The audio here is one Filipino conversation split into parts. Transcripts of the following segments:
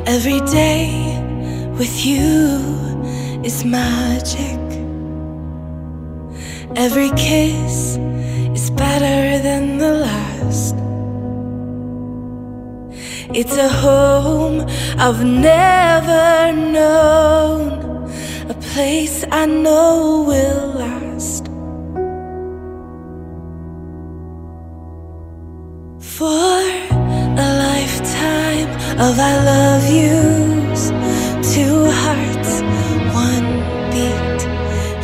Every day with you is magic. Every kiss is better than the last. It's a home I've never known, a place I know will last. For a lifetime of I love yous, two hearts, one beat.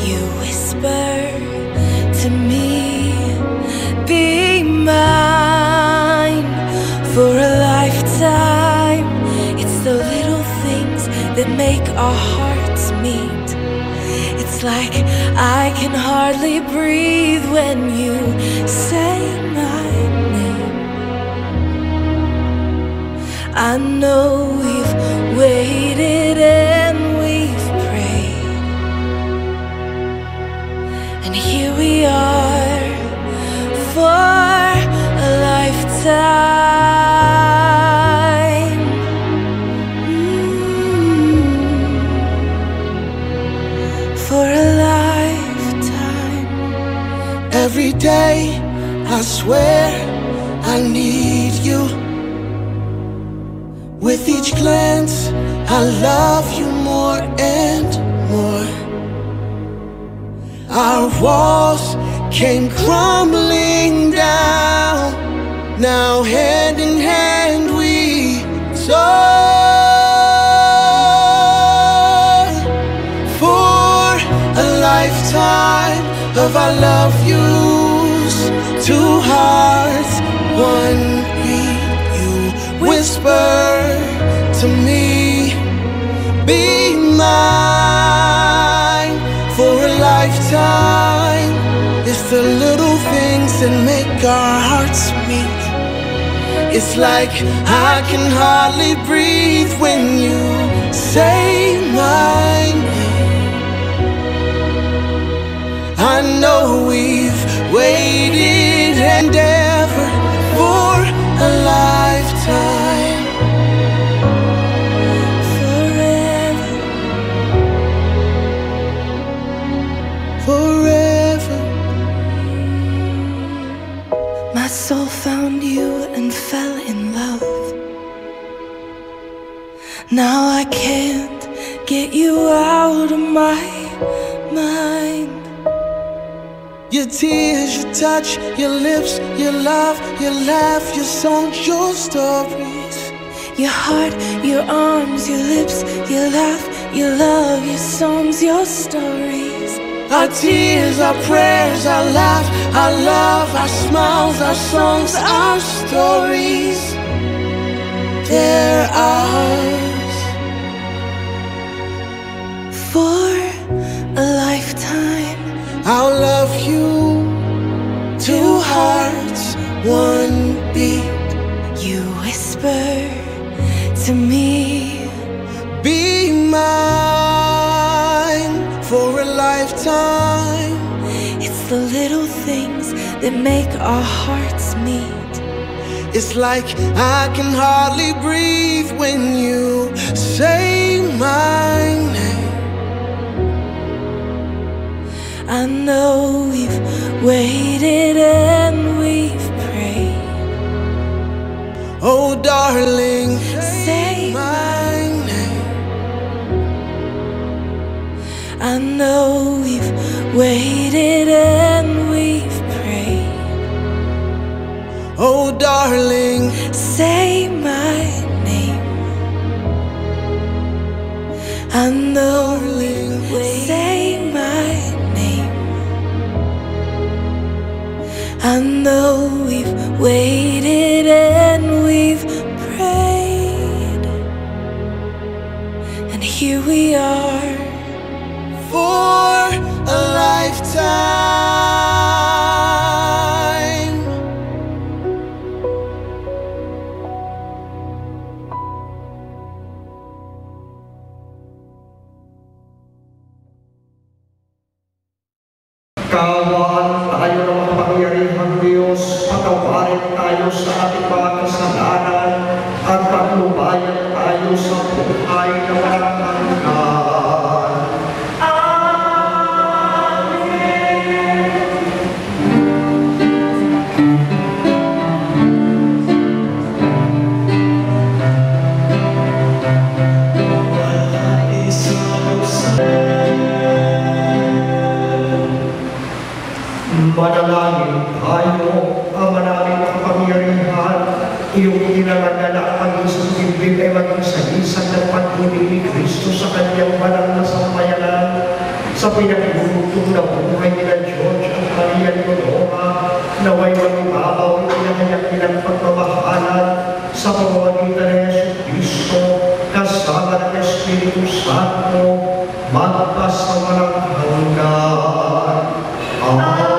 You whisper to me, be mine. For a lifetime, it's the little things that make our hearts meet. It's like I can hardly breathe when you say my name. I know we've waited and we've prayed, and here we are for a lifetime. For a lifetime. Every day I swear I need you. With each glance I love you more and more. Our walls came crumbling down. Now hand in hand we soar. For a lifetime of I love yous, two hearts, one beat. You whisper to me, be mine. For a lifetime, it's the little things that make our hearts meet. It's like I can hardly breathe when you say my name. I know we've waited and ever for a lifetime. Forever. My soul found you and fell in love. Now I can't get you out of my mind. Your tears, your touch, your lips, your love, your laugh, your songs, your stories. Your heart, your arms, your lips, your laugh, your love, your songs, your stories. Our tears, our prayers, our laugh, our love, our smiles, our songs, our stories. They're ours. For a lifetime, I'll love you. Two hearts, one beat. You whisper to me, be mine. For a lifetime. It's the little things that make our hearts meet. It's like I can hardly breathe when you say my name. I know we've waited and we've prayed. Oh darling, say my name. I know we've waited and we've prayed. Oh darling, say my name. I know we've waited. Say my name. I know we've waited and we've prayed, and here we are for a lifetime. Kaawaan tayo ng makapangyarihang Diyos, patawarin tayo sa ating mga kasalanan at patnubayan tayo sa buhay na walang hanggan. Manalangin tayo, Ama namin makapangyarihan, iyong inalagala ang isang bibig ay maging sagisag ng pag-ibig ni Kristo sa kanyang banal na sambayanan, sa pinagbubugtong na buhay nila George at Maria Leonora, naway mag-ibabaw ang kanyang pagmamahalan sa pamamagitan ni Yesu Kristo, kasama ng Espiritu Santo, magpasawalang hanggan. Amen.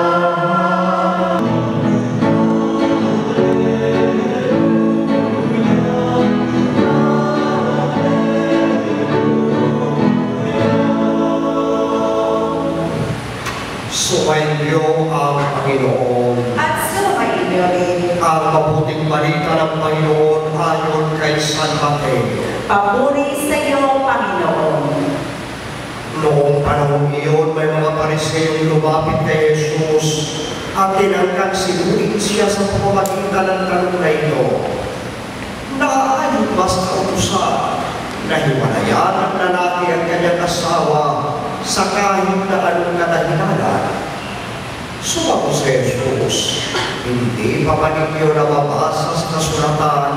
Sumainyo ang Panginoon. At sumainyo rin. Ang mabuting balita ng Panginoon ayon kay San Mateo. Papuri sa iyo, Panginoon. Noong panahon iyon, may mga Pariseo lumapit kay Jesus at tinangkang sinulit siya sa pamamagitan ng tanong na ito. Naaayon ba sa kautusan na hiwalayan ng lalaki ang kanyang asawa sa kahit na anong kadahilanan? Sumagot si Jesus, hindi pa ba ninyo nababasa sa kasulatan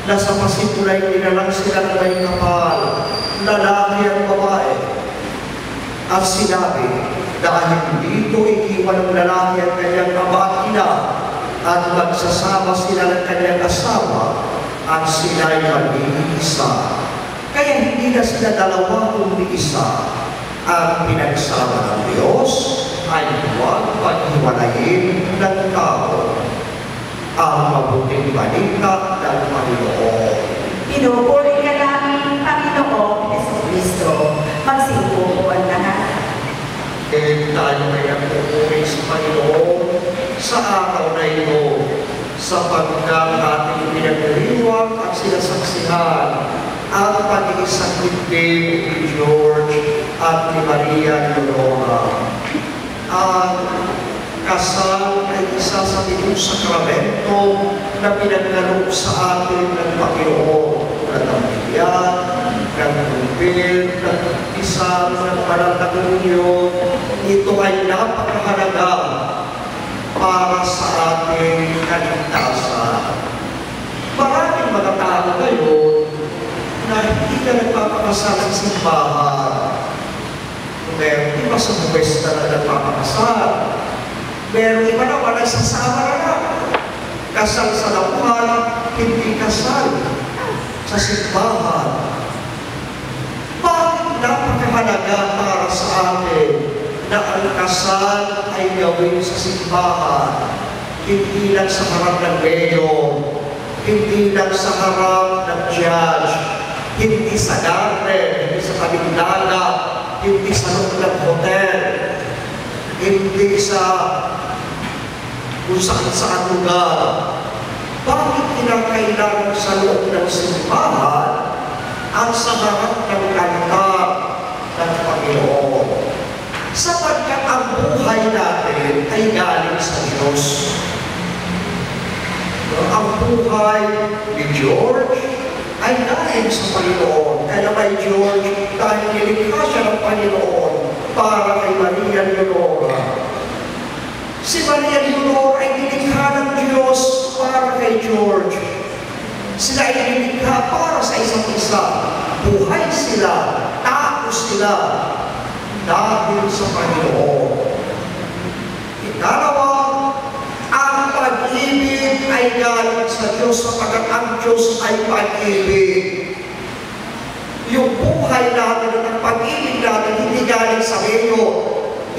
na sa pasipulay nilalang sila ng may kapal, lalaki at babae? At sinabi, dahil dito iiwan ng lalaki ang kanyang ama at ina, at magsasama sila ng kanyang asawa, at sila'y magiging isa. Kaya hindi na sila dalawa kundi isa. Ang pinagsama ng Diyos ay huwag paghiwalayin ng tao. Ang mabuting balita ng Panginoon. Pinupuri ka namin, Panginoong Jesucristo. Magsinggo ang lahat. Tayo ay nagpupuri sa Panginoon sa araw na ito, sapagkat ating pinagdiriwang at sinasaksihan ang pag-iisang dibdib ni George at ni Maria Leonora. Ang kasal ay isa sa pitong sakramento na pinagkaloob sa atin ng Panginoon, ng pamilyan, ng tubig, ng isang ng banal na komunyon. Ito ay napakahalaga para sa ating kaligtasan. Maraming mga tao ngayon na hindi na nagpapakasal sa simbahan. Meron iba sa buwesta na nagpapakasal. Meron iba na wala sasama na lang. Kasal sa lapuhan, hindi kasal sa simbahan. Bakit napakahalaga para sa atin na ang kasal ay gawin sa simbahan? Hindi lang sa harap ng mayor, hindi lang sa harap ng judge, hindi sa garden, hindi sa tabing dagat, hindi sa loob ng hotel, hindi sa kung saan lugar. Bakit kinakailangan sa loob ng simbahan ang sa harap ng altar ng Panginoon? Sapagkat ang buhay natin ay galing sa Diyos. Ang buhay ni George ay galing sa Panginoon. Kaya may George, dahil nilikha siya ng Panginoon para kay Maria Leonora. Si Maria Leonora ay nilikha ng Diyos para kay George. Sila ay nilikha para sa isa't isa. Buhay sila, tao sila, dahil sa Panginoon. Ikalawa, ang pag-ibig ay galing sa Diyos sapagkat ang Diyos ay pag-ibig. Yung buhay natin at ang pag-ibig natin hindi galing sa mayor,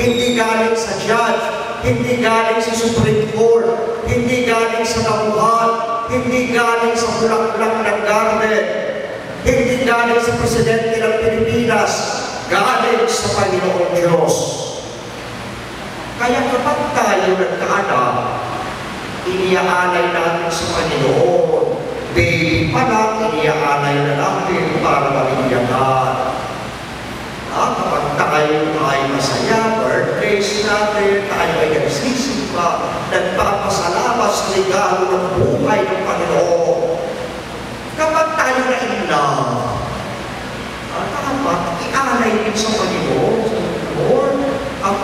hindi galing sa judge, hindi galing sa Supreme Court, hindi galing sa damuhan, hindi galing sa bulaklak ng garden, hindi galing sa Presidente ng Pilipinas, galing sa Panginoon Diyos. Kaya kapag tayo nagkaanak, iniaalay natin sa Panginoon. Baby pa lang, iniaalay na natin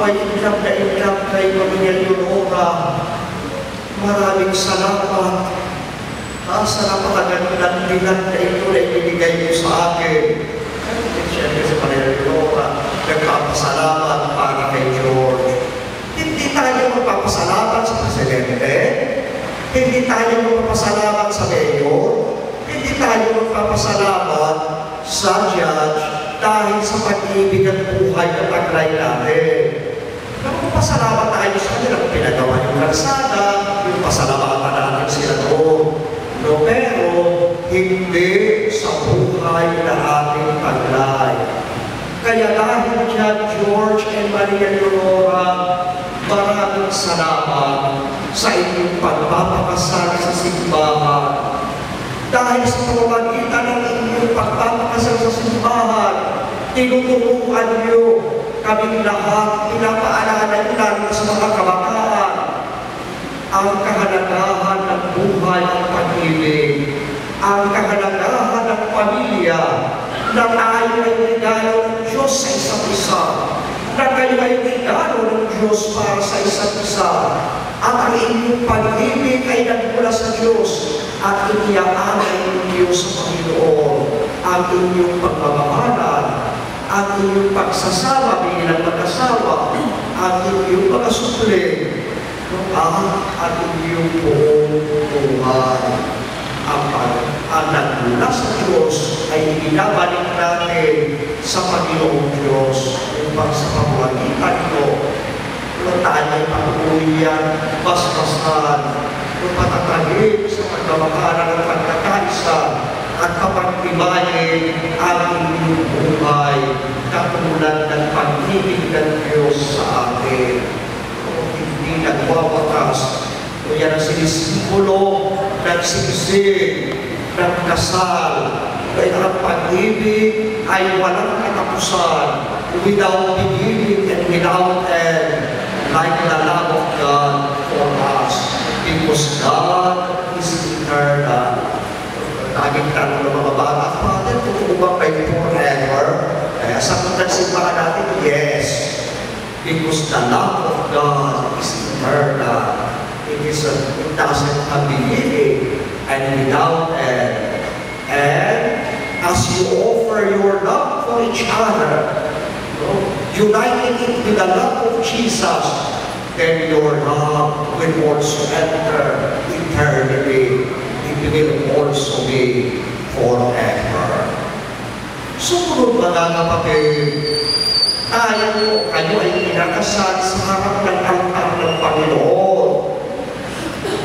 ako'y inlove na inlove kay Pamilya Leonora. Maraming salamat sa napakagandang bilang na ito na ibinigay mo sa akin. At siyempre sa Pamilya Leonora, nagpapasalamat para kay George. Hindi tayo magpapasalamat sa Presidente, hindi tayo magpapasalamat sa Mayor, hindi tayo magpapasalamat sa Judge dahil sa pag-ibig at buhay na taglay natin. Nagpapasalamat tayo sa kanila kung pinagawa yung kalsada, yung pasalamatan natin sila doon. No, pero hindi sa buhay na ating taglay. Kaya dahil dyan, George and Maria Leonora, maraming salamat sa inyong pagpapakasal sa simbahan. Dahil sa pamamagitan ng inyong pagpapakasal sa simbahan, tinuturuan niyo kaming lahat, pinapaalala niyo lalo sa mga kabataan ang kahalagahan ng buhay at pag-ibig, ang kahalagahan ng pamilya, na tayo ay regalo ng Diyos sa isa't isa, na kayo ay regalo ng Diyos para sa isa't isa, at ang inyong pag-ibig ay nagmula sa Diyos, at iniaalay ng Diyos sa Panginoon ang inyong pagmamahalan, ang inyong pagsasama bilang mag-asawa, ang inyong mga supli, ang inyong buong buhay. Ang nagmula sa Diyos ay ibinabalik natin sa Panginoong Diyos upang sa pamamagitan ko tayo ay patuloyan, basbasan, patatagin sa pagmamakalan ng pagkakaisa at kapagtibayin ang inyong buhay katulad ng pag-ibig ng Diyos sa atin. Kung hindi nagwawakas, o yan ang sinisimbolo ng sigsig, ng kasal, kaya ang pag-ibig ay walang katapusan, without beginning and without end, like the love of God for us, because God is eternal. Laging tanong ng mga bata, Father, totoo ba kayo forever? Kaya sagot ng simbahan natin, yes. Because the love of God is eternal. It doesn't have beginning and without end. And as you offer your love for each other, uniting it with the love of Jesus, then your love will also enter eternity. It will also be forever. Sumunod mga kapatid, kayo ay kinakasal sa harap ng altar ng Panginoon,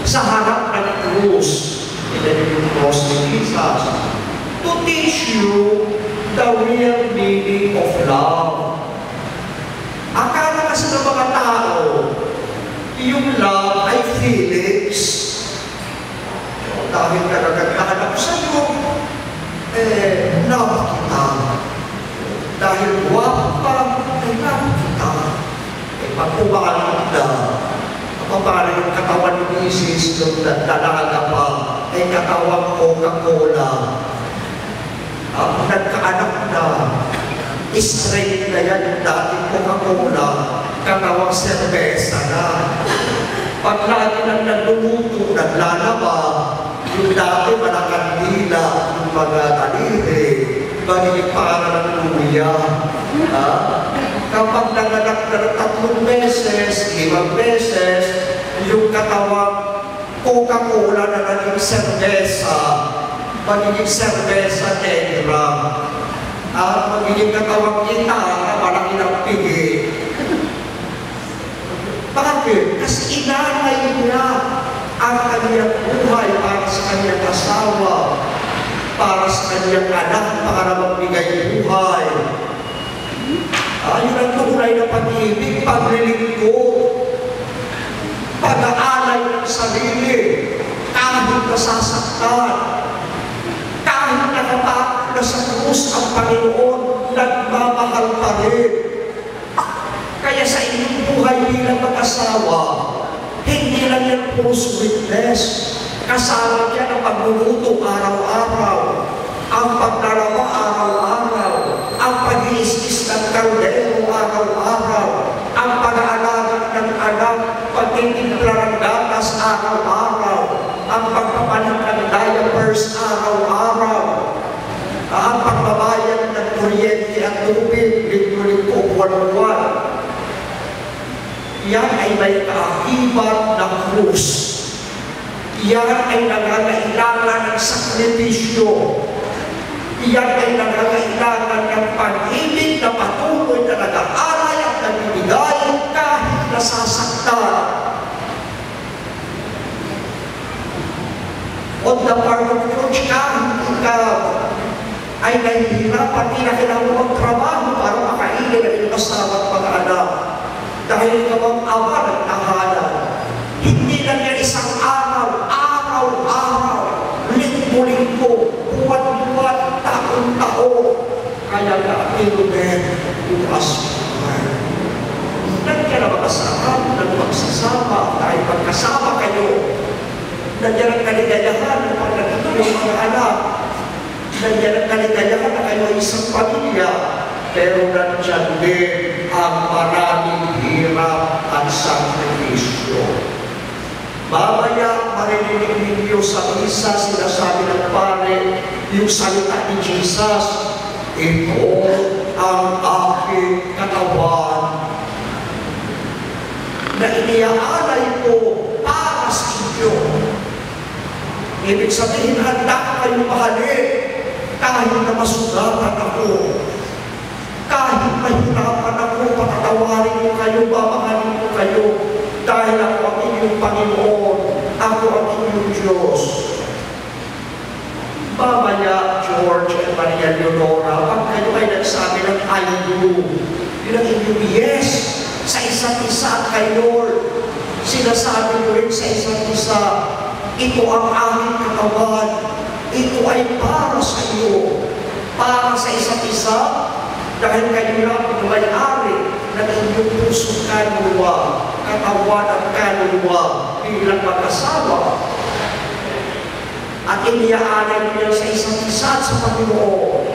sa harap ng krus, yung cross ni Jesus, to teach you the real meaning of love. Akala kasi ng mga tao, yung love ay feelings. Dahil nagagagdahan ako sa iyo, love kita. Dahil guwapo pa, love kita. Pag umakalap na, paano yung katawan ng misis, yung dalaga pa, ay katawang Coca-Cola. Nagkaanak na, straight na yan yung dating Coca-Cola, katawang serbesa na. Pag lagi nang nagluluto, naglalaba, yung dati malakandila, yung mga taliri, magiging para ng luya. Kapag nanganak na ng 3 beses, 5 beses, yung katawang Coca-Cola na naging serbesa, magiging serbesa negra, at magiging katawang gitara, malaki ng pigi. Bakit? Kasi inalay niya ang kanyang buhay para sa kanyang asawa, para sa kanyang anak, para magbigay buhay. Yun ang tunay na pag-ibig, paglilingkod, pag-aalay ng sarili, kahit nasasaktan, kahit nakapakot na sa krus ang Panginoon, nagmamahal pa rin. Kaya sa inyong buhay bilang mag-asawa, hindi lang yan puro sweetness. Kasama yan ang pagluluto araw-araw, ang paglalawa araw-araw, ang pag-iistis ng kaldero araw-araw, ang ang pagbabayad ng kuryente at tubig, linggo-linggo, buwan-buwan. Yan ay may kaakibat ng krus. Yan ay nangangailangan ng sakripisyo. Yan ay nangangailangan ng pag-ibig na patuloy na nag-aalay at nagbibigay kahit nasasaktan. On the part of church, kahit ikaw ay nahihirapan, kailangan mo magtrabaho para makainin ang iyong kasama at mga anak. Dahil ikaw ang ama ng tahanan. Hindi lang yan isang araw, araw-araw, linggo-linggo, buwan-buwan, taon-taon. Kaya nga, inumin, bukas mo. Nandiyan ang makasama, magsasama, dahil magkasama kayo. Nandiyan ang kaligayahan ng pagkakito yung mga anak. Nandiyan ang kaligayahan na kayo ay isang pamilya. Pero nandiyan din ang maraming hirap at sakripisyo. Mamaya, marinig ninyo sa misa, sinasabi ng pare, yung salita ni Jesus, ito ang aking katawan na iniaalay ko para sa inyo. Ibig sabihin, handa kayo mahalin kahit na masugatan ako. Kahit mahirapan ako, patatawarin ko kayo, mamahalin ko kayo. Dahil ako ang inyong Panginoon, ako ang inyong Diyos. Mamaya, George at Maria Leonora, pag kayo ay nagsabi ng I do, yun ang inyong yes sa isa't isa at kay Lord. Sinasabi ko rin sa isa't isa, ito ang aking katawan, ito ay para sa iyo, para sa isa't isa, dahil kayo lang ang may-ari ng inyong pusong kaluluwa, katawan at kaluluwa bilang mag-asawa. At iniaalay niyo sa isa't isa sa Panginoon.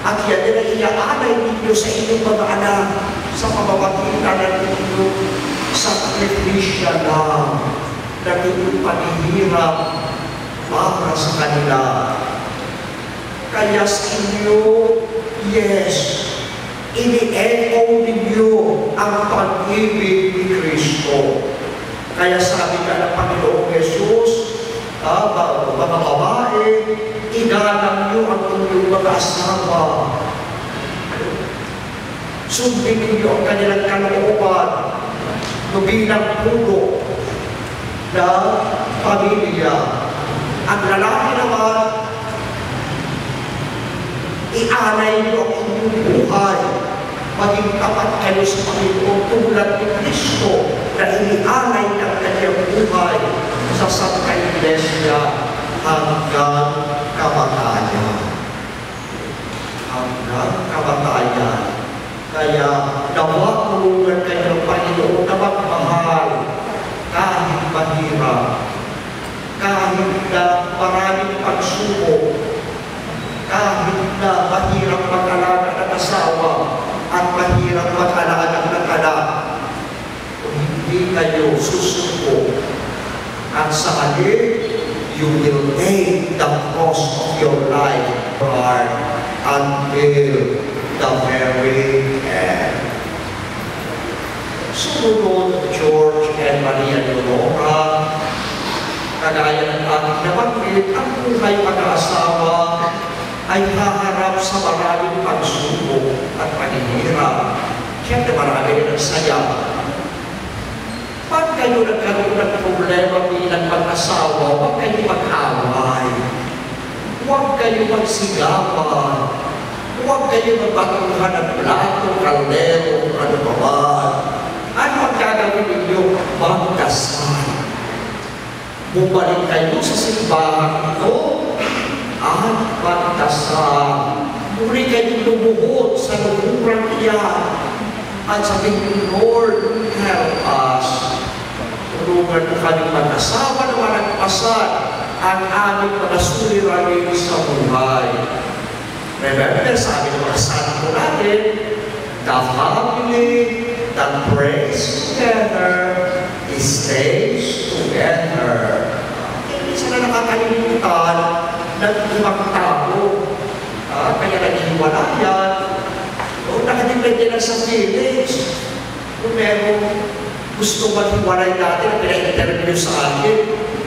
At yan din ang iniaalay ninyo sa inyong mga anak sa pamamagitan ng inyong sakripisya lang, ng inyong paghihirap para sa kanila. Kaya sa inyo, yes, ini-echo ninyo ang pag-ibig ni Kristo. Kaya sabi ka ng Panginoong Jesus, mga babae, igalang niyo ang inyong mga asawa. Sundin ninyo ang kanilang kalooban bilang puno ng pamilya. Ang lalaki naman, ialay niyo ang inyong buhay. Maging tapat kayo sa Panginoon tulad ni Kristo na inialay ng kanyang buhay sa Santa Iglesia hanggang kamatayan. Hanggang kamatayan. Kaya nawa tulungan kayo ng Panginoon na magmahal kahit mahirap, kahit na maraming pagsubok, kahit na mahirap mag-alaga ng asawa at mahirap mag-alaga ng anak. Kung hindi kayo susuko at sa halip, you will take the cross of your life hard until the very end. Sumunod, George and Maria Leonora, kagaya ng ating nabanggit, ang buhay mag-aasawa ay haharap sa maraming pagsubok at paghihirap. Siyempre marami rin ang saya. Pag kayo nagkaroon ng problema bilang mag-asawa, huwag kayo mag-away. Huwag kayo magsigawan. Huwag kayo magbatuhan ng plato, kaldero, ano pa ba. Ano ang gagawin ninyo? Magdasal. Bumalik kayo sa simbahan ito at magdasal. Muli kayong lumuhod sa lumuran iyan at sabihin, Lord, help us. Tulungan mo kami mag-asawa na malagpasan ang aming mga suliranin sa buhay. Remember, sabi ng mga santo natin, the family that prays together stays together. Hindi sila nakakalimutan ng ibang tao hiwalayan, nakadepende lang sa feelings. Kung merong gusto maghiwalay natin na pina-interview sa akin,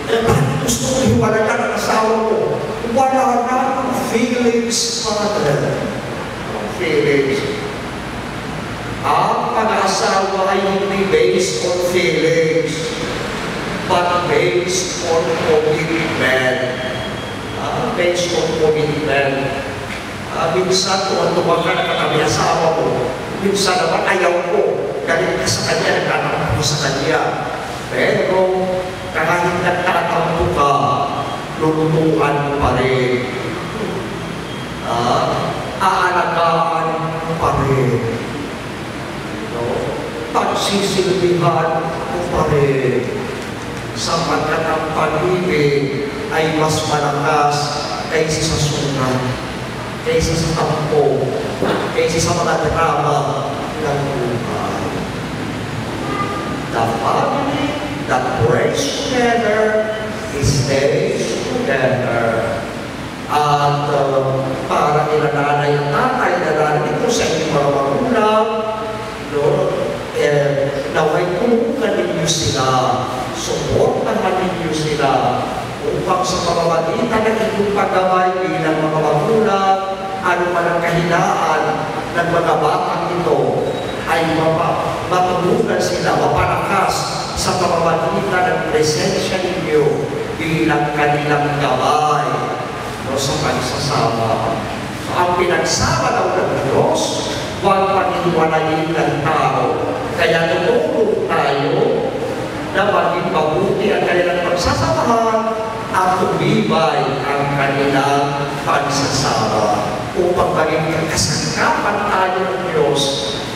bakit gusto mo hiwalay ka ng asawa mo? Wala na ang feelings, Father. Ang feelings. Ang pag-asawa ay hindi based on feelings, but based on commitment. Based on commitment. Minsan, tuwan-tuwa ka na kami asawa mo. Minsan naman, ayaw ko. Galing ka sa kanya, nagtatampo ko sa kanya. Pero, kahit nagtatampo ka, lulutuan mo pa rin. Aalagaan mo pa rin. Pagsisilbihan mo pa rin. Sapagkat ang pag-ibig ay mas malakas kaysa sa sunan, kaysa sa tampo, kaysa sa mga drama ng buhay. The family that prays together stays together. At para nila nanay at tatay na nandito sa inyong mga magulang, naway tulungan ninyo sila, suportahan ninyo sila, upang sa pamamagitan ng inyong paggamay bilang mga magulang, ano man ang kahinaan ng mga batang ito, ay matulungan sila, mapalakas sa pamamagitan ng presensya ninyo bilang kanilang gabay sa pagsasama. So, ang pinagsama daw ng Diyos, huwag paghiwalayin ng tao. Kaya tutulong tayo na maging mabuti ang kanilang pagsasamahan at tumibay ang kanilang pagsasama upang maging kasangkapan tayo ng Diyos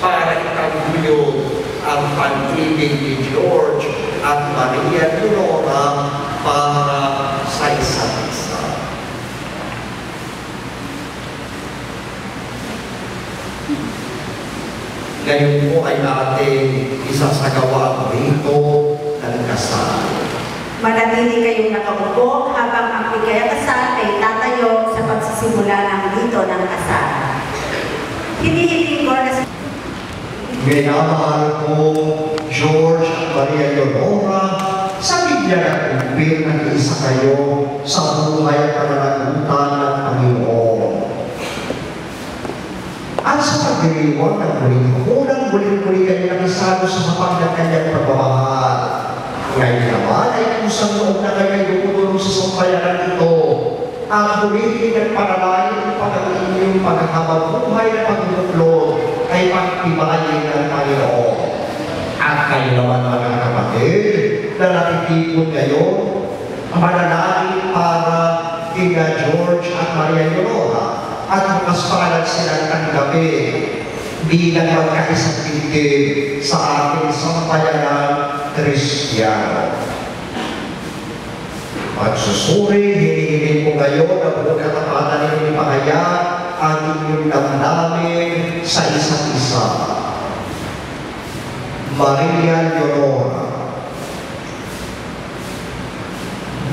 para itaguyod ang pag-ibig ni George at Maria Leonora para sa isa't isa. Ngayon po ay natin isasagawa ang rito ng kasal. Manatili kayong nakaupo habang ang ikayakasal ay tatayo sa pagsisimula ng rito ng kasal. Hinihiling ko na Minamahal ko George at Maria Leonora, sa bigyan at kumpil ng isa kayo sa buhay at pananagutan ng Panginoon. At sa pagdiriwang ng muli kayo nakisalo sa hapag ng kanyang pagmamahal. Ngayon naman ay kusang loob na kayo tutulong sa sampayanan ito. Ang humihiling at panalain upang ang inyong paghahabang buhay na pagbuklod ay pagtibayin ng Panginoon. At kayo naman mga kapatid na natitipon ngayon, mananalig para kina George at Maria Leonora at bukas palad silang tanggapin bilang magkaisang tingin sa ating sampayanang Kristiyano. Pagsusuri, hinihiling ko ngayon na buong katapatan ninyo ipahaya ang inyong damdamin sa isa't isa. Maria Leonora,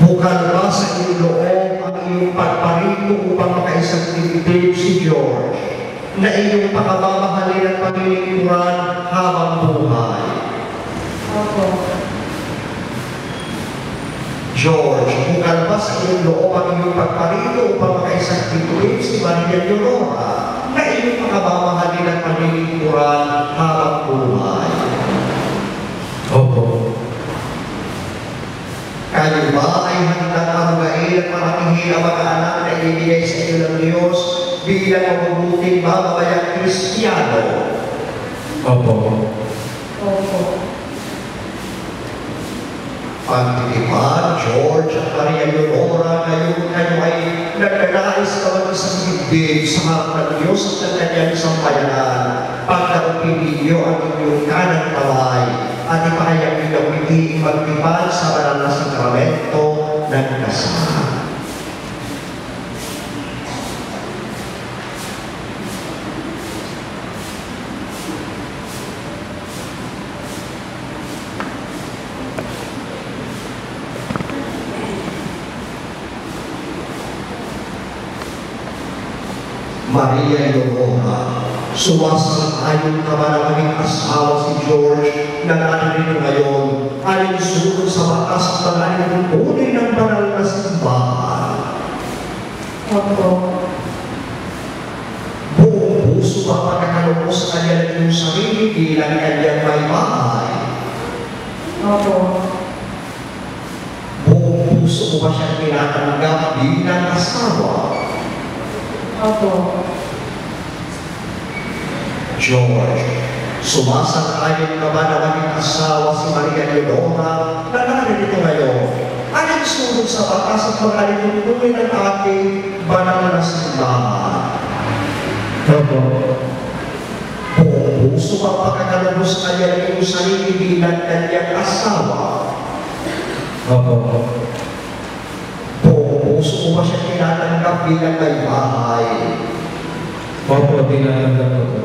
bukal ba sa iyong loob ang iyong pagparito upang makaisang tingin si George na iyong pakamamahalin at paglilingkuran habang buhay? Opo. George, bukal ba sa iyong loob ang iyong pagparito upang makaisang tingin si Maria Leonora na iyong pakamamahalin at paglilingkuran habang buhay? Opo. Kayo ba ay handang marugain at maramihil ang mga anak na ibigay sa inyo ng Diyos bilang mabubuting mamamayang Kristiyano? Opo. Opo. Pagtitipan, George at Maria Leonora, ngayon kayo ay nagkanais na mag-isang higdig sa harap ng Diyos at ng kanyang sampayanan. Pagdaupin ninyo ang inyong kanang kamay at ipahayag ninyo ang hindi magtipan sa banal na sakramento ng kasal. Maria Leonora, sumasang-ayon ka ba na maging asawa si George na naririto ngayon ay sunod sa batas at mga alituntunin ng banal na simbahan? Opo. Buong puso ba pagkakalong mo sa kanya ng iyong sarili bilang kanyang may bahay? Opo. Buong puso mo ba siyang tinatanggap bilang asawa? Opo. George, sumasang-ayon ka ba na maging asawa si Maria Leonora na naririto ngayon? Ay sunod sa batas at mga alituntunin ng ating banal na simbahan? Opo. Buong puso ba pagkakalong mo sa kanya ng iyong sarili bilang kanyang asawa? Opo. Buong puso mo ba siya tinatanggap bilang may bahay? Opo, tinatanggap ko.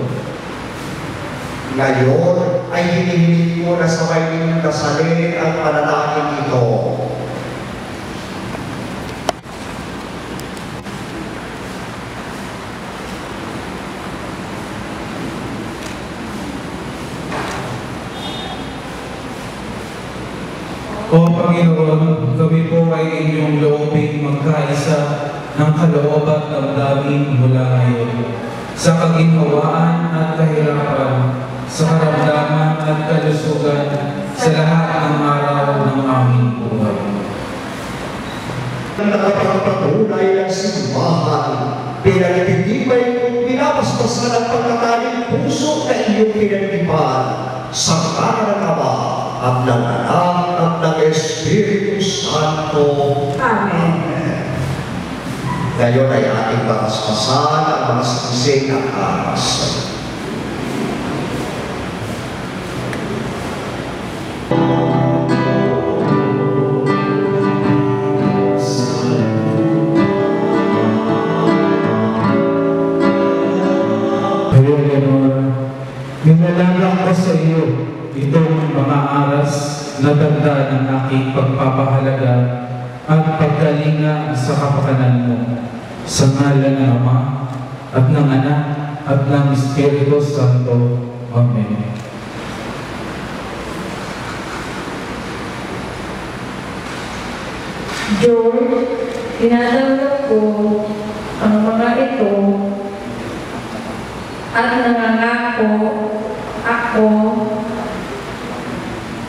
Ngayon ay hinihiling mo na sabay ninyong kasalin ang panalangin ito. O Panginoon, kami po ay inyong loobing magkaisa ng kaloob at damdamin mula ngayon sa kaginhawaan at kahirapan, sa karamdaman at kalusugan sa lahat ng araw ng aming buhay. Ang nakapagpatunay ng simbahan, pinagtitibay kong pinapaspasan ang pagkakaling puso na iyong pinagtipan sa ngalan ng Ama at ng Anak at ng Espiritu Santo. Amen. Ngayon ay ating pakaspasan ang mga singsing at aras. Maria Leonora, minalalang ko sa iyo itong mga aras na tanda ng aking pagpapahalaga at pagkalinga sa kapakanan mo, sa ngalan ng Ama at ng Anak at ng Espiritu Santo. Amen. George, tinatanggap ko ang mga ito at nangangako ako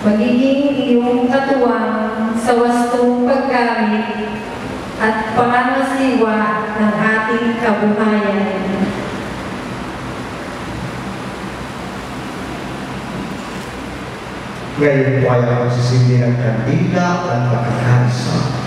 magiging iyong katuwang sa wastong paggamit at pangangasiwa ng ating kabuhayan. Ngayon po ay ang magsisindi ng kandila at pagkakansa.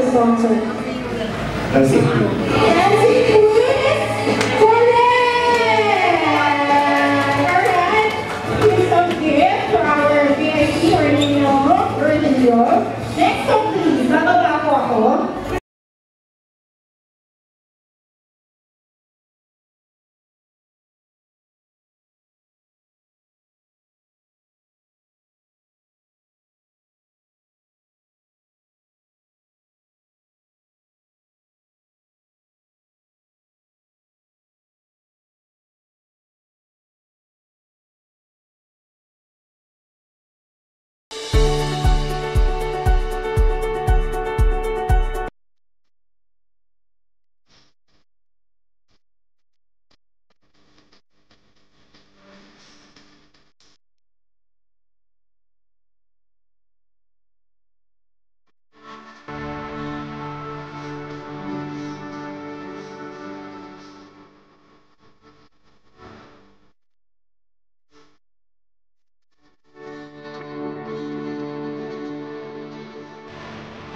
the song, sir? Dancing Queen. Dancing Queen? Correct! Alright. Here's some gift for our VIP Cornelio. Next song, please. Bababa po ako.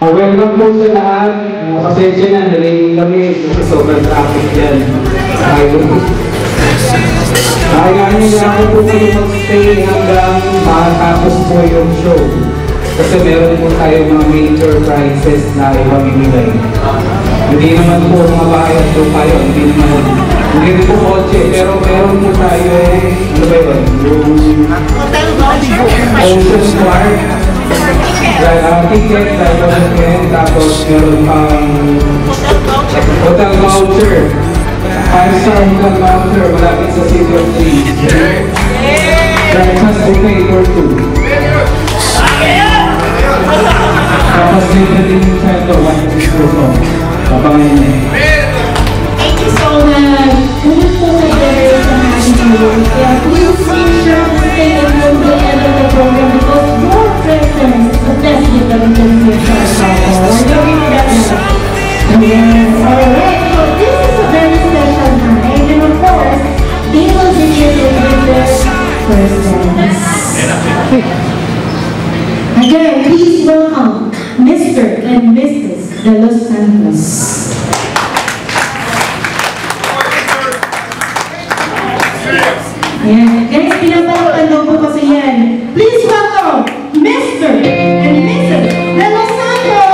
Welcome po sa lahat. Pasensya na, nalingin kami kasi sobrang traffic dyan. Kailangan nyo na po kayo mag-stay hanggang makatapos po yung show. Kasi meron po tayo mga major prizes na ipamimigay. Hindi naman po mga bayan po tayo, hindi po kotse, pero meron po tayo, ano ba yun? Yung Ocean Park. Ticket, tapos meron pang hotel voucher. 5-star hotel voucher malapit sa City of Trees. Breakfast buffet for 2. Tapos libre din yung cento, 1 peso. Papangayin niya. Thank you so much. Kulit po kayo sa natin ngayon. Kaya please make sure to stay until the end of the program because your presence is the best gift that we can give to our couple. Are you ready for that? Yes. Alright. So this is a very special night. And of course, they will be here to give their presents. Again, please welcome Mr. and Mrs. De Los Santos. Ayan. Guys, pinapakatan daw po kasi yan. Please welcome Mr. and Mrs. De Los Santos!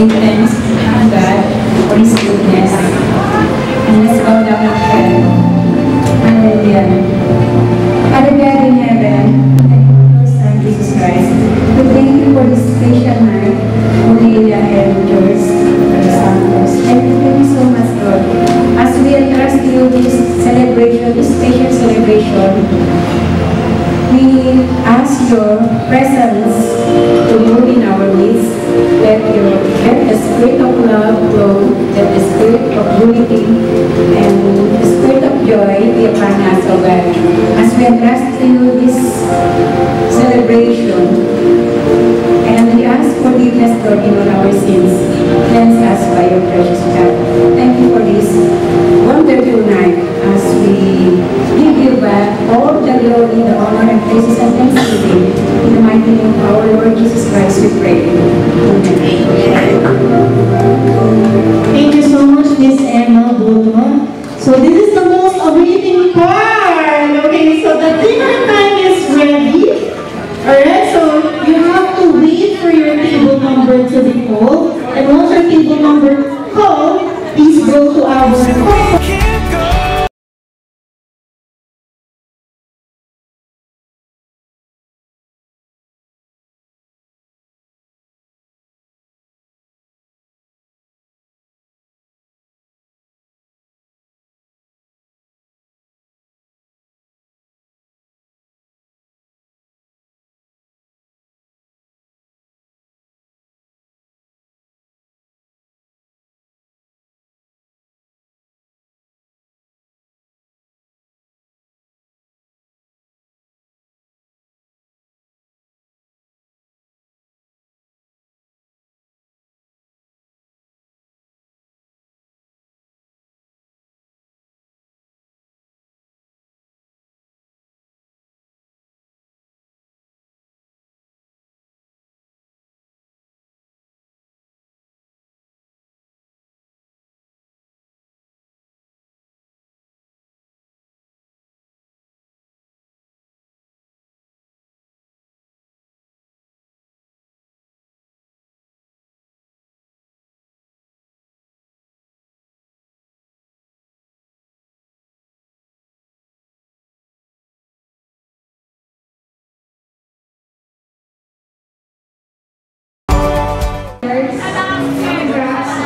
say thanks to God for His goodness. And let's bow down in prayer. Hallelujah. Father God in heaven, thank you for your Son, Jesus Christ. We thank you for this special night, Aurelia and George Santos. And we thank you so much, Lord. As we entrust you this celebration, this special celebration, we ask your presence to move in our midst. Let the spirit of love flow, let the spirit of unity and the spirit of joy be upon us, O God. As we entrust to you this celebration, and we ask forgiveness, Lord, in all our sins. Cleanse us by your precious blood. Thank you for this wonderful night as we give you back all the glory, the honor, and praises and thanksgiving. In the mighty name of our Lord Jesus Christ, we pray. Amen. Thank you so much, Miss Emma Bono. So this is the most awaiting part. Okay, so the dinner time is ready. Alright, so you have to wait for your table number to be called. And once your table number called, please go to our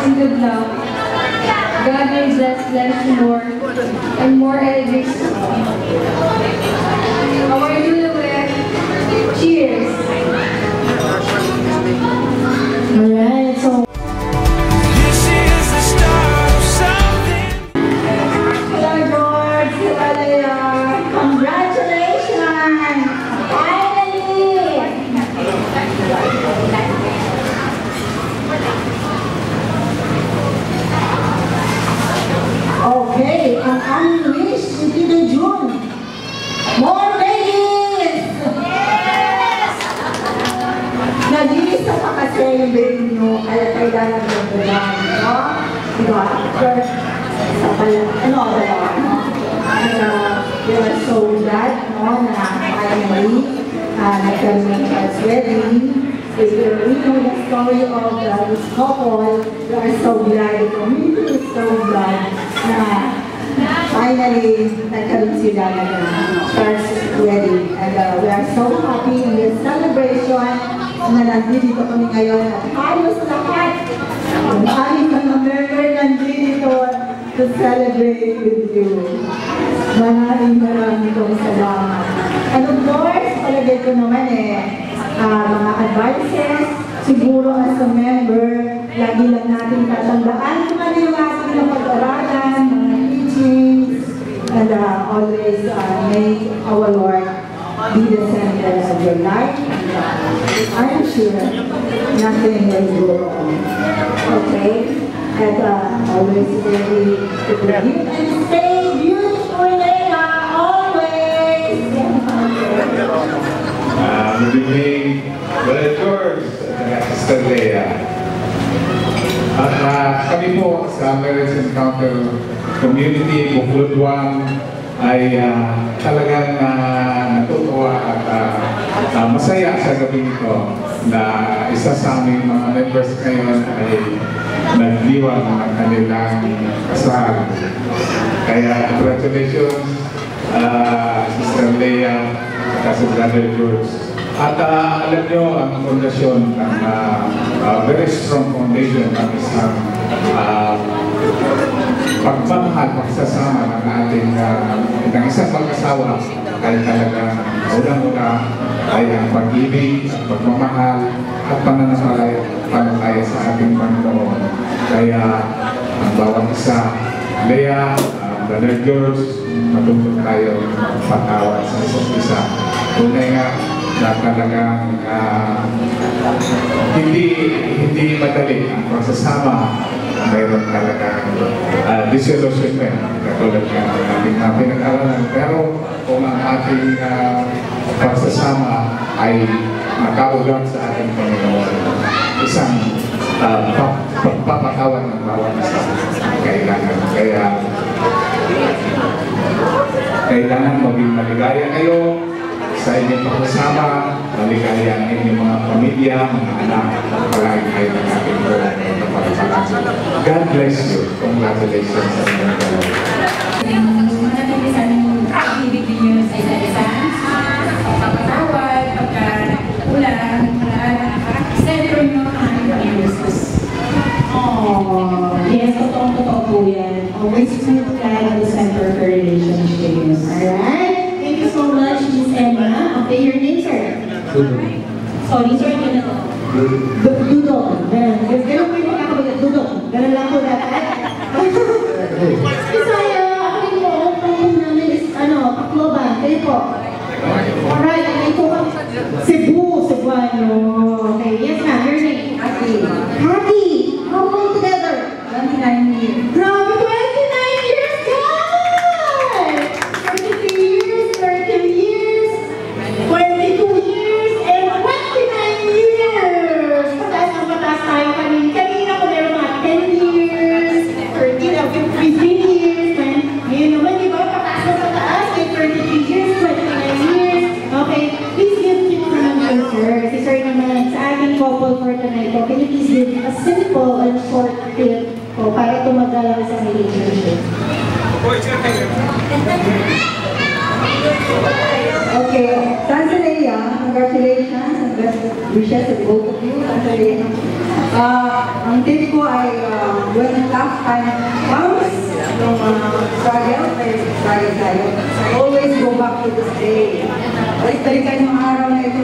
and good luck. God may bless them more and more elevates. Our newlywed, cheers. Alright, so Hello, George. Hello, Leah. Congratulations! Finally! Okay, ang aming wish ni Tito June. More babies! Yes! Nag-iisa pa kasi yung baby nyo, kaya kailangan ng bulan, no? Diba? First, sa pala, ano, dalawa, no? And we are so glad, no, na finally, nagkaroon us wedding. If we know the story of this couple, we are so glad, the community is so glad na finally nagkaroon sila ng first wedding. And we are so happy in this celebration na nandito kami ngayon at halos lahat ang aming mga member nandito to celebrate with you. Maraming pong salamat. And of course, palagay ko naman mga advices, siguro as a member, lagi lang natin tatandaan kung ano yung ating na pag-aralan, mga teachings, and always make our Lord be the center of your life. I am sure nothing will go wrong. Okay? And always ready to forgive and stay beautiful, Leila, always! Good evening, Brother George at Sister Leah. At kami po sa Marriage Encounter Community Buklod 1 ay talagang natutuwa at masaya sa gabi ito na isa sa aming mga members ngayon ay nagdiwang ng kanilang kasal. Kaya congratulations, Sister Leia at si Brother George. At alam nyo, ang fondasyon ng very strong foundation ng isang pagmamahal, pagsasama ng ating ng isang mag-asawa ay talagang unang-una ay ang pag-ibig, ang pagmamahal at pananampalataya sa ating Panginoon. Kaya ang bawat isa, Leia, Brother George, matuntun tayo patawad sa isa't isa. Tunay nga na talagang hindi madali ang pagsasama. Mayroon talagang disillusionment katulad ng ating pinag-aralan. Pero kung ang ating pagsasama ay makaugat sa ating Panginoon, isang pagpapakawan ng bawat isa kailangan. Kailangan maging maligaya kayo sa inyong pagsasama, maligaya ang inyong mga pamilya, mga anak, palagi kayo ng ating Panginoon. God bless you. Congratulations sa inyong dalawa. Manatili sa aming pag-ibig ninyo sa isa't isa, pagpapatawad, pagka-ulan, center nyo ang aming Panginoon Jesus. Oh, yes, totoo po yan. Always put God at the center of your relationship. Alright? Thank you so much, Miss Emma. Okay, your name, sir? Sorry, sir, yun na to. Dudong. Ganun po yung makakabagat. Dudong. Ganun lang po dapat. Bisaya, ako po, ang namin is, Tacloban. Kayo po. Alright, ano po kami? Cebuano. Okay, yes ma'am, your name? Happy. How long together? 29 years. Grabe, 29 years, guys! 33 years, 13 years, 22 years, and 29 years! Pataas ang pataas tayo kanina. Kanina ko meron mga 10 years, 15 years, man. Ngayon naman, di ba? Pataas na pataas, may 33 years, 29 years. Okay, please give me naman sir. Si sir naman, sa ating couple for tonight, can you please give a simple and short tip para tumagal sa relationship? Okay, Tanzania, congratulations and best wishes to both of you. Tanzania. Ang tip ko ay when tough time comes, yung struggle tayo, always go back to this day. Balik-balikan yung araw na ito,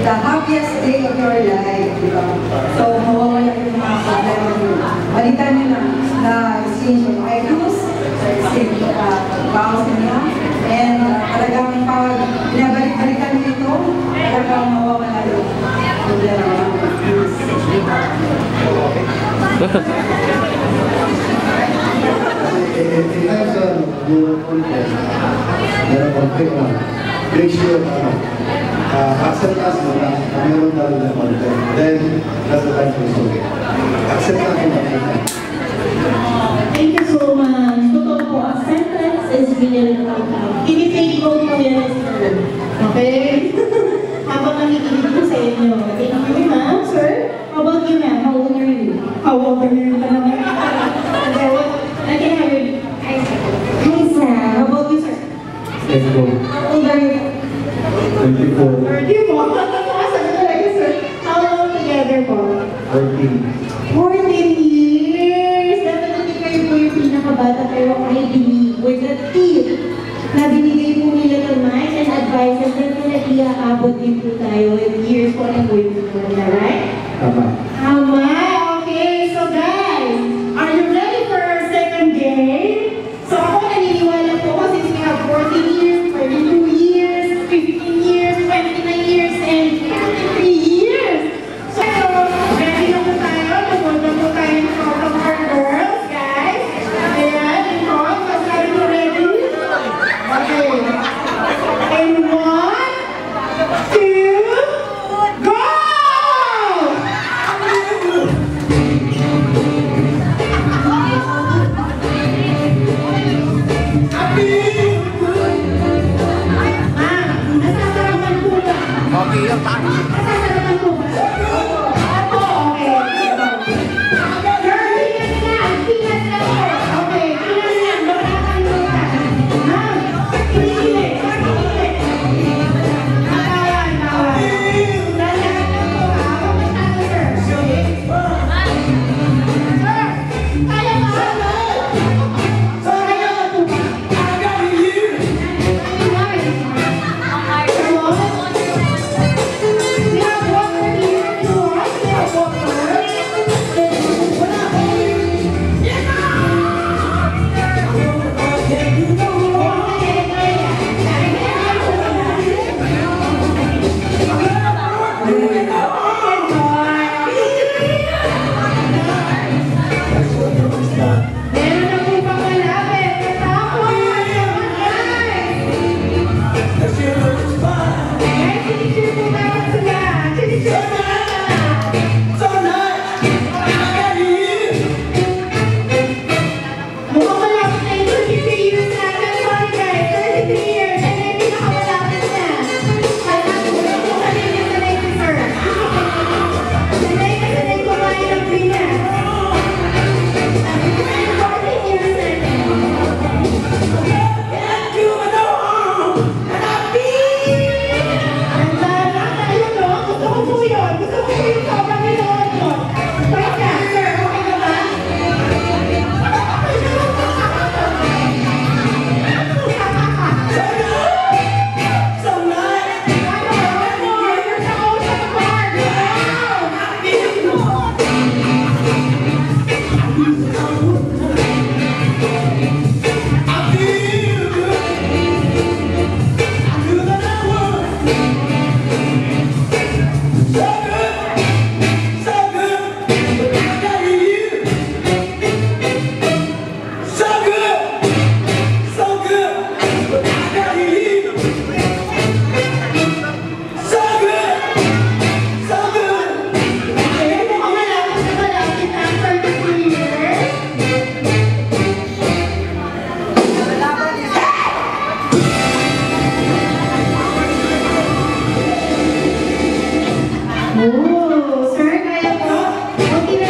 the happiest day of your life, di ba? So, mawawala yung mga problema nyo. Balikan nyo na exchange yung items, exchange bawas nyo, and talagang pag binabalik-balikan nyo ito, talagang mawawala yung problema nyo. In times of your content, meron conflict na, make sure acceptance mo na meron talaga na content. Then, that's the time to be okay. Acceptance mo na. Thank you so much. Totoo po, acceptance is real. Tinitake note po yan, sir. Okay? Habang nakikinig ko sa inyo. Thank you, ma'am, sir. How about you, ma'am? How old are you? How old are you? Okay, what? I can have you. Hi, sir. How about you, sir? Let's go. How old are you? 24. 34. Sabi ko lang, sir. How long together po? 14. 14 years! Definitely kayo po yung pinakabata, pero I believe with the tip na binigay po nila ng nice and advice, and definitely aabot din po tayo with years po ng way po nila, right? Tama. Tama! Okay, so guys, are you ready for our second game? So ako naniniwala po kasi since we have 14 years, 22 years, 15 years, 29 years, and 53 years. So, ready na po tayo. Pupunta po tayo ng front of our girls, guys. Ayan, in front. Are you ready? Okay. And 1, 2, go! Oh, sir, kaya po. Okay na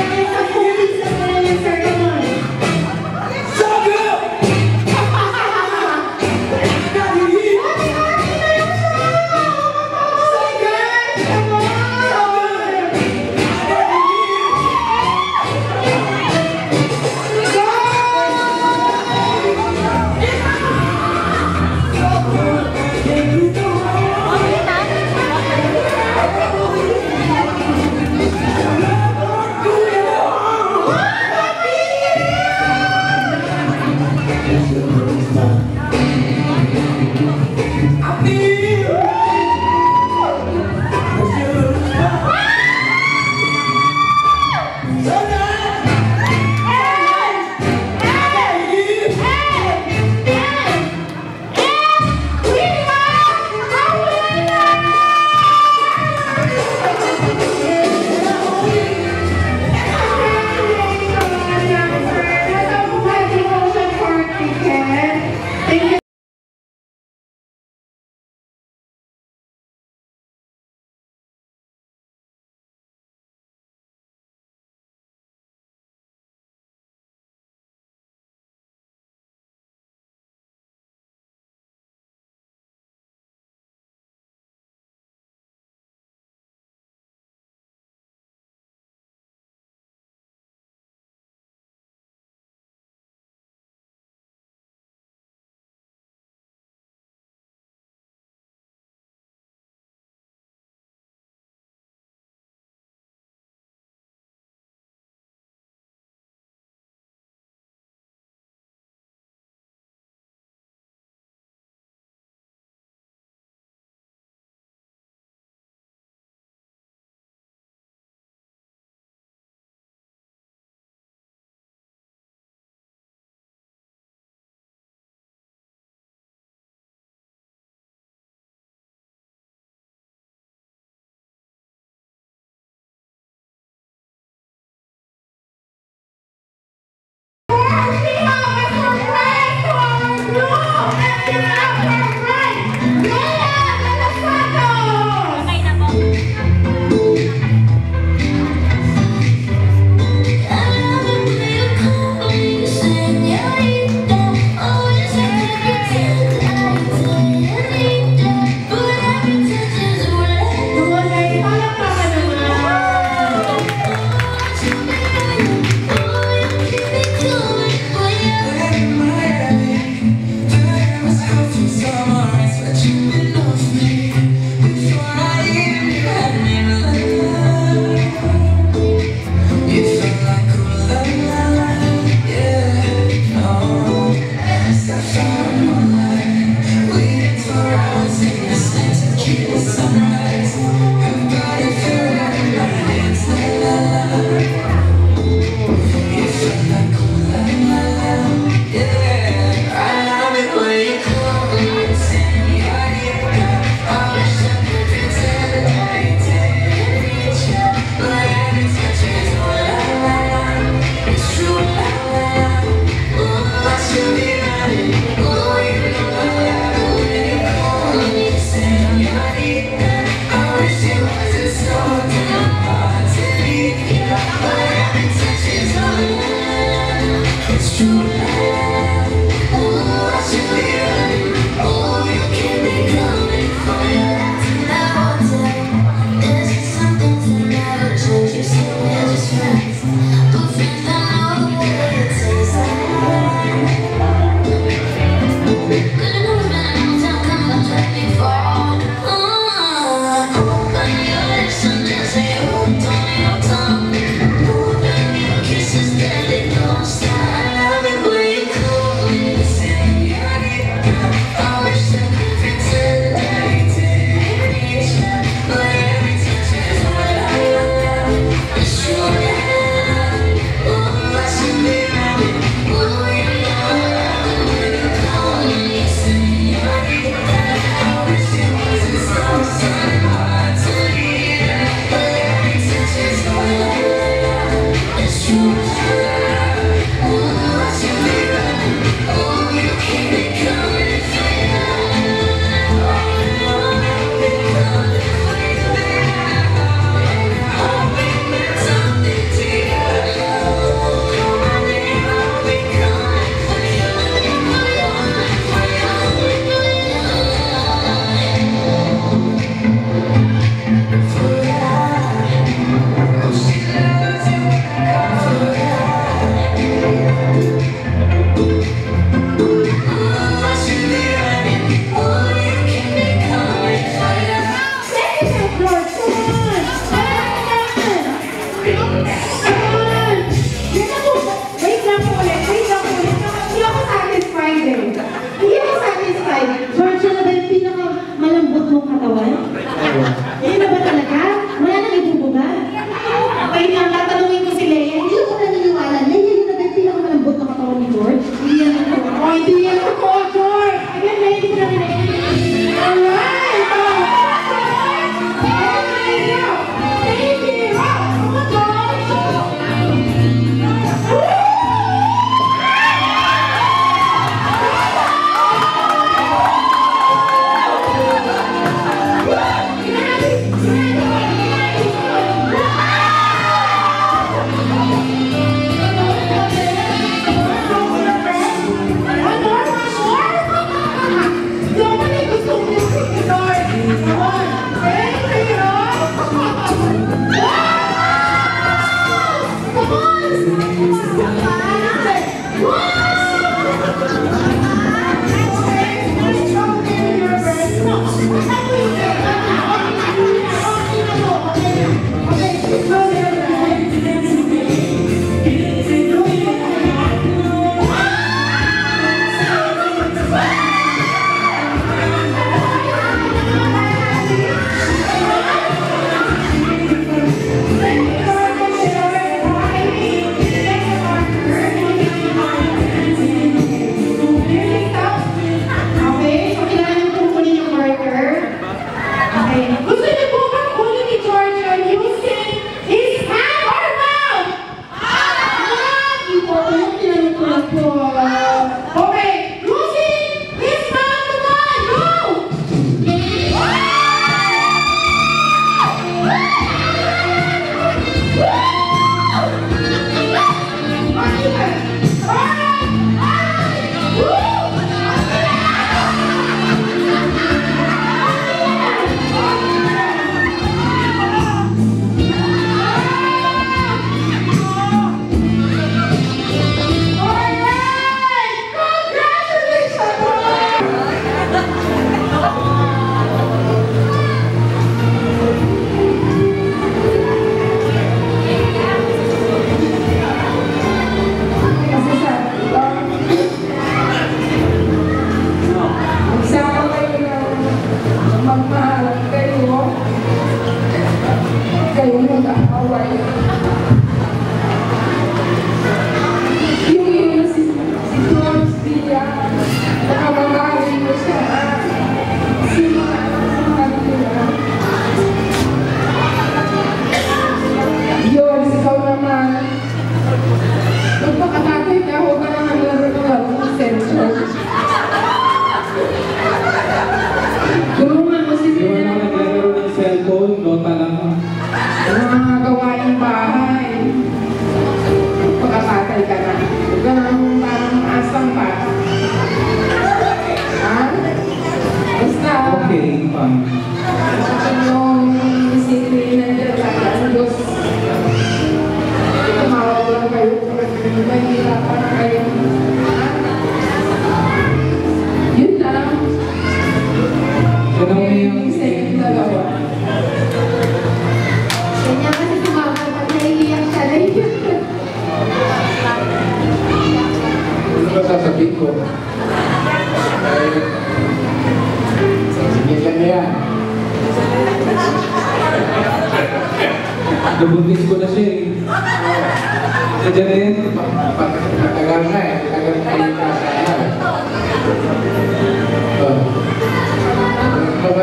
Nandiyan din? Matagal na eh. Matagal na yung kasama.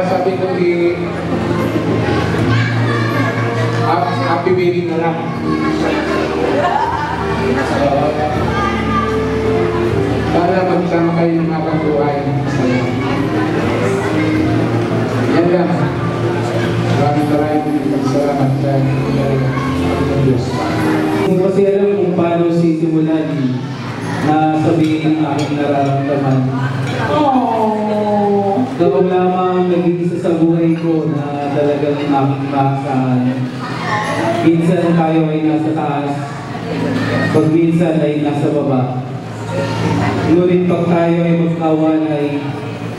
Sabi ko happy wedding na lang. Para magsama kayo ng mga buhay. Yan lang. Maraming salamat sa Diyos. Kung kasi alam kung paano sisimulan na sabihin ang aking nararamdaman. Ikaw lamang nag-iisa sa buhay ko na talagang aking maasahan. Minsan tayo ay nasa taas, pag minsan ay nasa baba. Ngunit pag tayo ay magkawalay,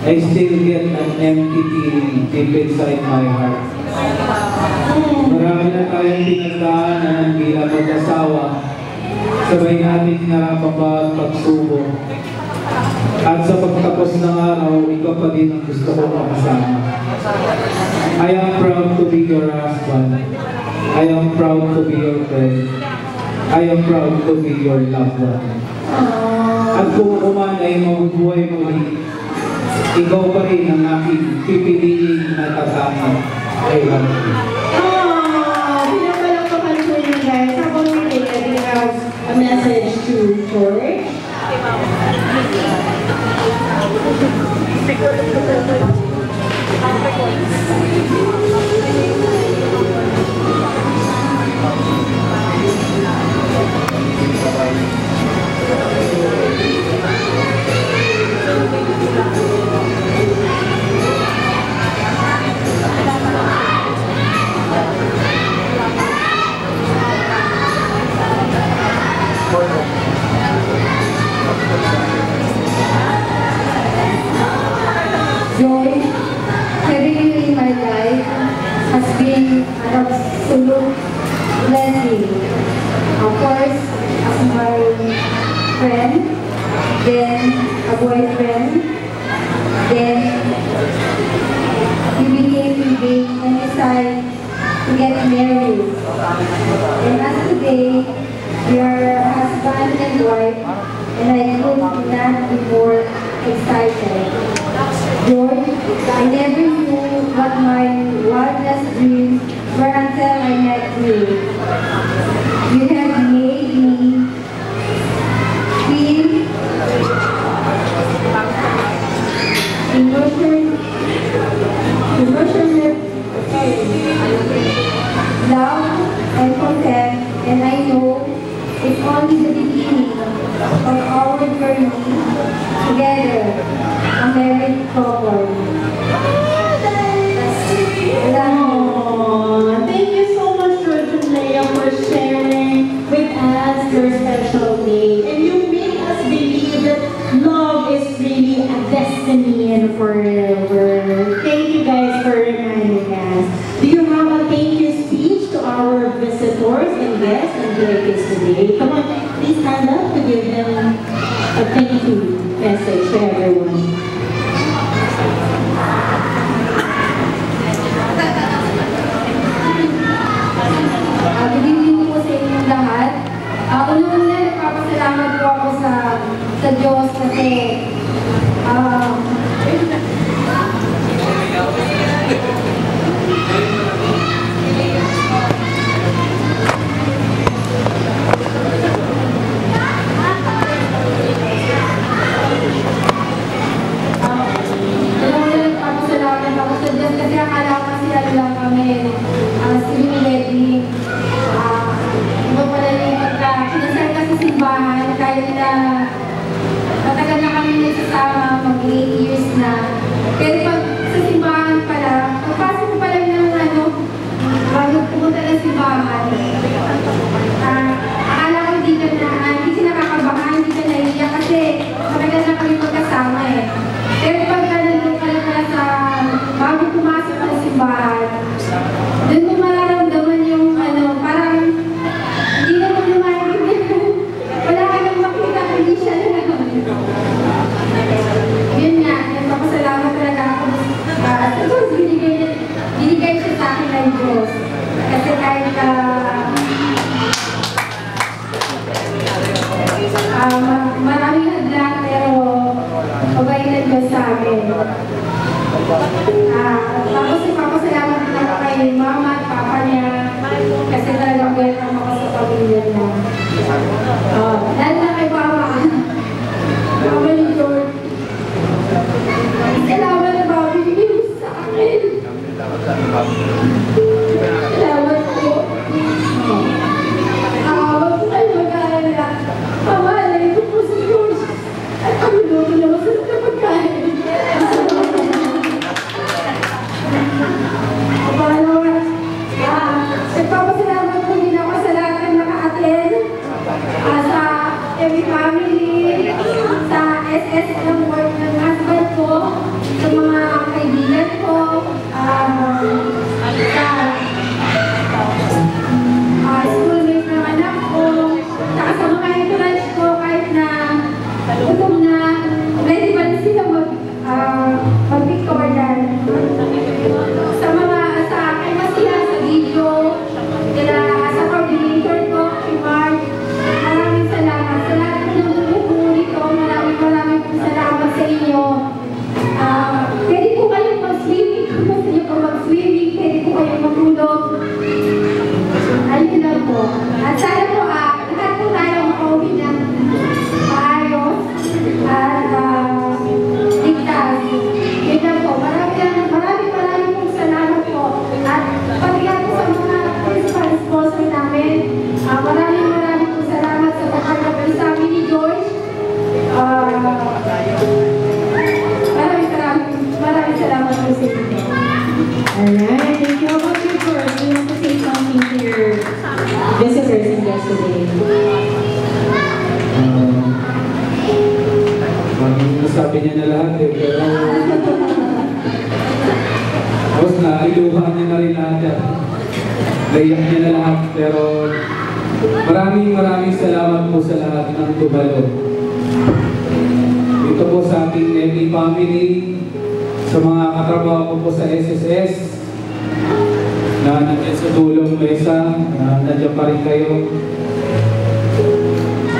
I still get an empty feeling deep inside my heart. Marami na tayong pinagdaanan bilang mag-asawa. Sabay natin narapapa at pagsubok. At sa pagtapos ng araw, ikaw pa din ang gusto ko makasama. I am proud to be your husband. I am proud to be your friend. I am proud to be your loved one. At kung kuman ay mabubuhay muli, ikaw pa rin ang aking pipiliin na tatama. I love you. Pinapalakpakan po yun guys. Habang we have a message to George. Joy, having you in my life has been an absolute blessing. Of course, as my friend, then a boyfriend, then we became engaged and decided to get married. And as today, we are husband and wife, and I could not be more excited. Joy, I never knew what my wildest dreams were until I met you. You have made me feel emotional, love and content, and I know it's only the beginning of our journey together, a married couple. Thank you so much, George and Leia, for sharing with us your special day. And you make us believe that love is really a destiny and forever. Thank you guys for reminding us. Do you have a thank you speech to our visitors and guests and delegates today? Come on, please stand up to give them a thank you message to everyone. Good evening po sa inyong lahat. Unang-una, nagpapasalamat po ako sa Diyos kasi Baby family, sa SS ng work ng husband ko, sa mga kaibigan ko, sa schoolmate ng anak ko, saka sa mga entourage ko, kahit na gutom na, ready ba na sila mag-pictorial. Sa mga, sa akin masaya sa video, sa coordinator ko, si Mark, maraming salamat. Sa lahat ng bumubuo nito, maraming pong salamat sa inyo. Pwede po kayong mag-swimming, kung gusto nyo po mag-swimming, pwede po kayong matulog. Ayun lang po. At sana po, lahat po tayo makauwi ng maayos at ligtas. Yun lang po. Maraming pong salamat po. At pati po sa mga principal sponsor namin, maraming pong salamat sa pagkakabay sa amin ni George. Maraming salamat po sa inyo. Alright, thank you. How about you, George? Do you want to say something to your visitors and guests today? Nasabi niya na lahat eh, pero tapos nailuhan niya na rin lahat yan. Naiyak niya na lahat, pero maraming salamat po sa lahat ng tubalo. Dito po sa ating ME family, sa mga katrabaho ko po sa SSS, na nandiyan sa dulong mesa, nandiyan pa rin kayo.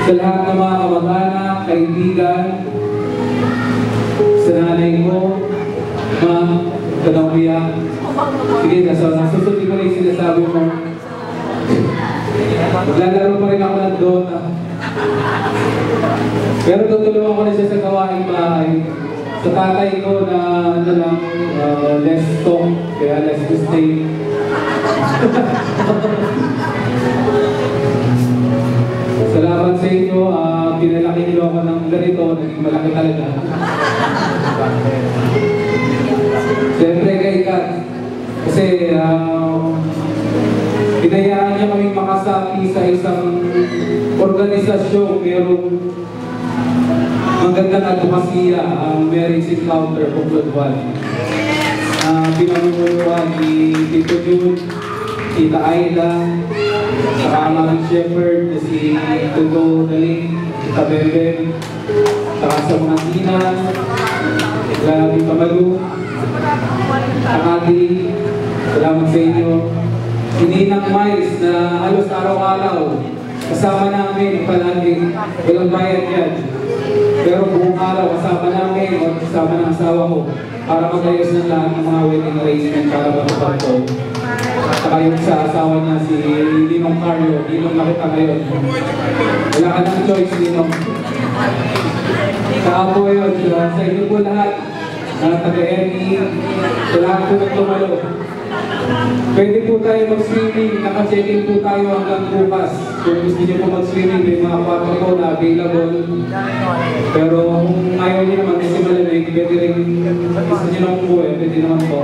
Sa lahat ng mga kamag-anak, kaibigan, sa nanay mo, ma'am, kanawiyang. Sige, nasusunod ko na yung sinasabi mo. Maglalaro pa rin ako ng Dota. Pero tutulungan ko na siya sa gawaing bahay. Sa tatay ko na less talk, kaya less mistake. Salamat sa inyo. Pinalaki niyo ako ng ganito, naging malaki talaga. Siyempre kay Kat, kasi pinayaan niya kami makasapi sa isang organisasyon, mayroong magandang advokasya, marriage encounter kung Lodwan. Pinamumunuan ni Tito June, Tita Ayla, saka ang aming shepherd na si Tuto Daling, Tita Beben, saka sa mga Tina, Lagi Pamalu, Akadi, salamat sa inyo. Hindi ng Miles na halos araw-araw, kasama namin palagi, walang bayad yan. Pero buong araw, kasama namin o kasama ng asawa ko para mag-ayos ng lahat ng mga wedding arrangement para matupad ko. Saka yung sa asawa niya, si Linong Carlo, Linong nakita ngayon. Wala ka ng choice, Linong. Saka po yun, sa inyo po lahat, na taga-Emi, sa lahat po ng tumalo. Pwede po tayo mag-swimming, naka-check-in po tayo hanggang bukas. Kung gusto niyo po mag-swimming, may mga kwarto po na available. Pero kung ayaw niyo naman kasi malamig, pwede rin gusto niyo naman po pwede naman po.